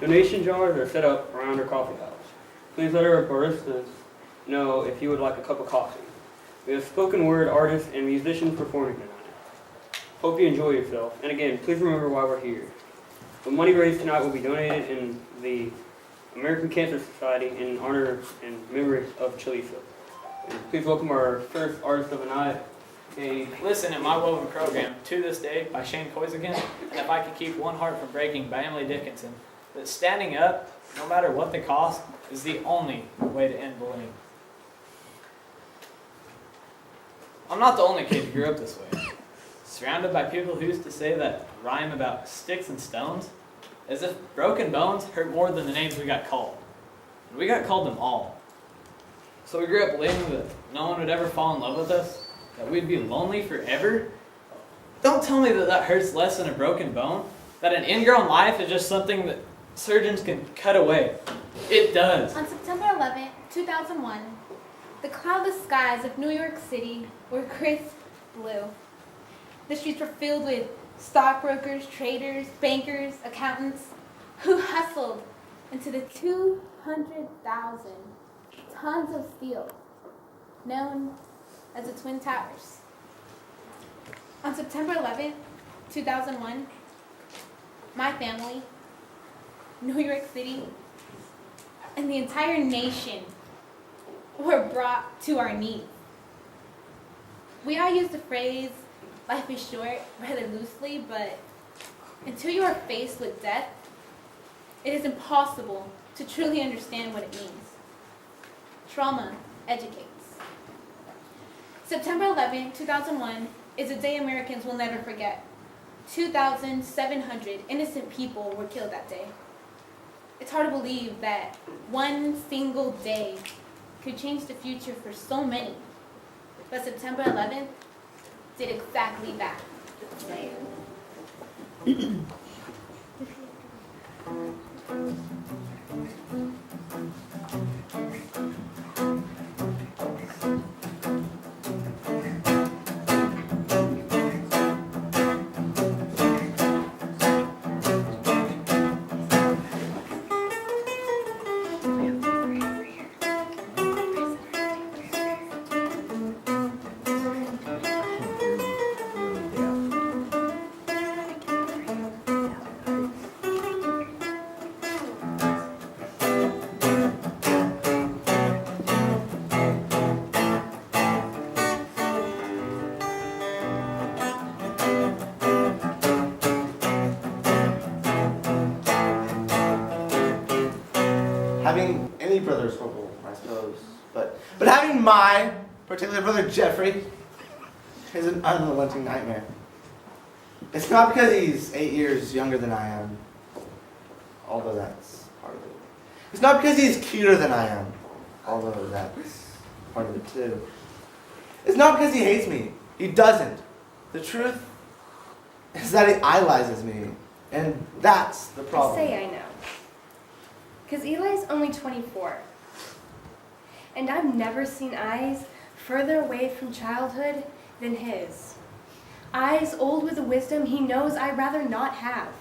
Donation jars are set up around our coffee house. Please let our baristas know if you would like a cup of coffee. We have spoken word artists and musicians performing tonight. Hope you enjoy yourself. And again, please remember why we're here. The money raised tonight will be donated in the American Cancer Society in honor and memory of Chalisa. And please welcome our first artist of the night, Katie. Listen at my woven program, To This Day by Shane Koizigan, and If I Could Keep One Heart from Breaking by Emily Dickinson, that standing up, no matter what the cost, is the only way to end bullying. I'm not the only kid who grew up this way. Surrounded by people who used to say that rhyme about sticks and stones, as if broken bones hurt more than the names we got called. And we got called them all. So we grew up believing that no one would ever fall in love with us, that we'd be lonely forever. Don't tell me that that hurts less than a broken bone, that an ingrown life is just something that surgeons can cut away. It does. On September 11, 2001, the cloudless skies of New York City were crisp blue. The streets were filled with stockbrokers, traders, bankers, accountants who hustled into the 200,000 tons of steel known as the Twin Towers. On September 11, 2001, my family, New York City, and the entire nation were brought to our knees. We all use the phrase, life is short, rather loosely, but until you are faced with death, it is impossible to truly understand what it means. Trauma educates. September 11, 2001 is a day Americans will never forget. 2,700 innocent people were killed that day. It's hard to believe that one single day could change the future for so many. But September 11th did exactly that. Having any brother is horrible, I suppose, but having my particular brother Jeffrey is an unrelenting nightmare. It's not because he's 8 years younger than I am, although that's part of it. It's not because he's cuter than I am, although that's part of it too. It's not because he hates me. He doesn't. The truth is that he idolizes me, and that's the problem. I say I know. Because Eli's only 24. And I've never seen eyes further away from childhood than his. Eyes old with a wisdom he knows I'd rather not have.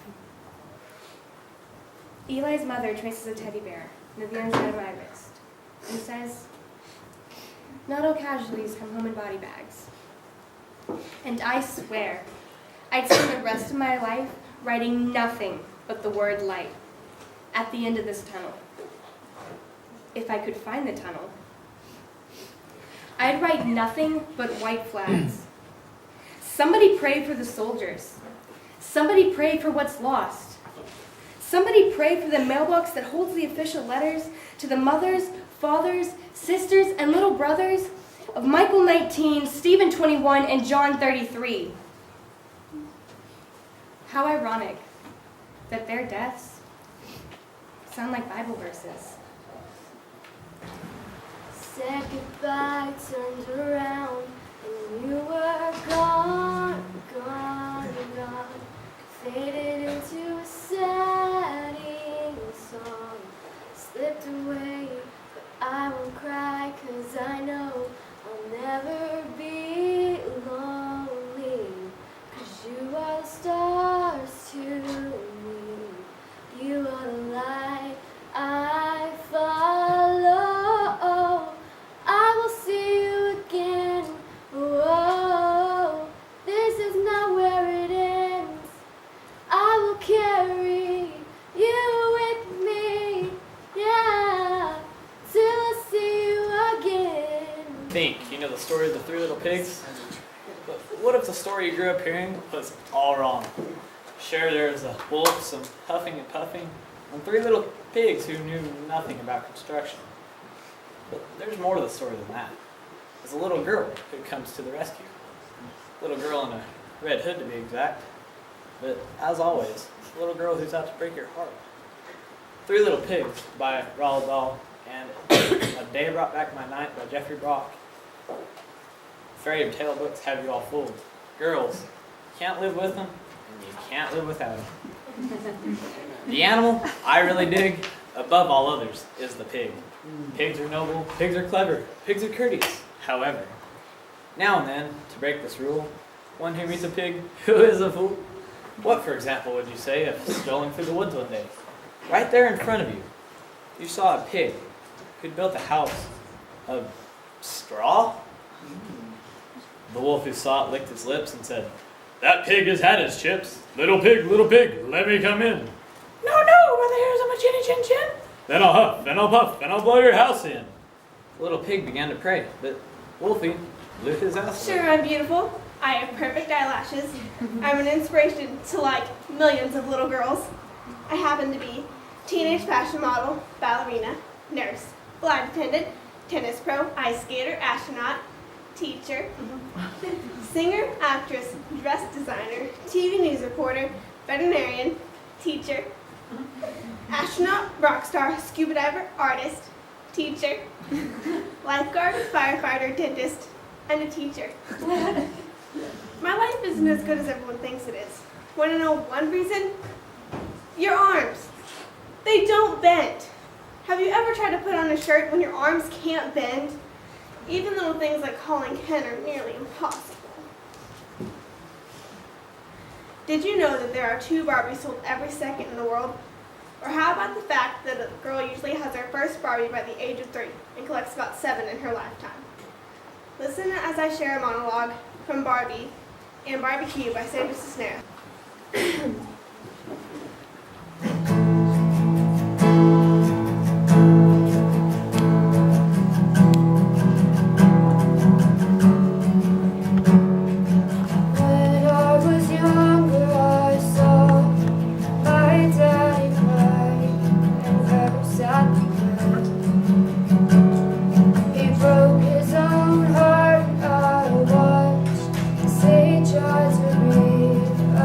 Eli's mother traces a teddy bear near the inside of my wrist and says, "Not all casualties come home in body bags." And I swear, I'd spend the rest of my life writing nothing but the word light at the end of this tunnel. If I could find the tunnel. I'd write nothing but white flags. Somebody pray for the soldiers. Somebody pray for what's lost. Somebody pray for the mailbox that holds the official letters to the mothers, fathers, sisters, and little brothers of Michael 19, Stephen 21, and John 33. How ironic that their deaths sound like Bible verses. Said goodbye, turned around, and you were gone, gone, gone. Faded into a setting song. Slipped away, but I won't cry, 'cause I know I'll never be lonely. 'Cause you are the stars to me. You are the light. pigs. But what if the story you grew up hearing was all wrong? Sure, there was a wolf, some huffing and puffing, and 3 little pigs who knew nothing about construction. But there's more to the story than that. There's a little girl who comes to the rescue. A little girl in a red hood, to be exact. But as always, a little girl who's out to break your heart. 3 Little Pigs by Roald Dahl, and A Day Brought Back My Night by Jeffrey Brock. Fairy tale books have you all fooled. Girls, you can't live with them, and you can't live without them. The animal I really dig, above all others, is the pig. Pigs are noble, pigs are clever, pigs are courteous. However, now and then, to break this rule, one who meets a pig who is a fool. What, for example, would you say if strolling through the woods one day, right there in front of you, you saw a pig who'd built a house of straw? The wolf who saw it licked his lips and said, "That pig has had his chips. Little pig, let me come in." "No, brother, here's a chinny chin chin." "Then I'll huff, and I'll puff, and I'll blow your house in." The little pig began to pray, but Wolfie blew his house away. Sure, I'm beautiful. I have perfect eyelashes. I'm an inspiration to like millions of little girls. I happen to be teenage fashion model, ballerina, nurse, flight attendant, tennis pro, ice skater, astronaut, teacher, singer, actress, dress designer, TV news reporter, veterinarian, teacher, astronaut, rock star, scuba diver, artist, teacher, lifeguard, firefighter, dentist, and a teacher. My life isn't as good as everyone thinks it is. Want to know one reason? Your arms. They don't bend. Have you ever tried to put on a shirt when your arms can't bend? Even little things like calling Ken are nearly impossible. Did you know that there are 2 Barbies sold every second in the world? Or how about the fact that a girl usually has her first Barbie by the age of 3 and collects about 7 in her lifetime? Listen as I share a monologue from Barbie and Barbecue by Sandra Cisneros. When I was younger, I saw my daddy cry and verse at the end. He broke his own heart. I watched as he tried to read a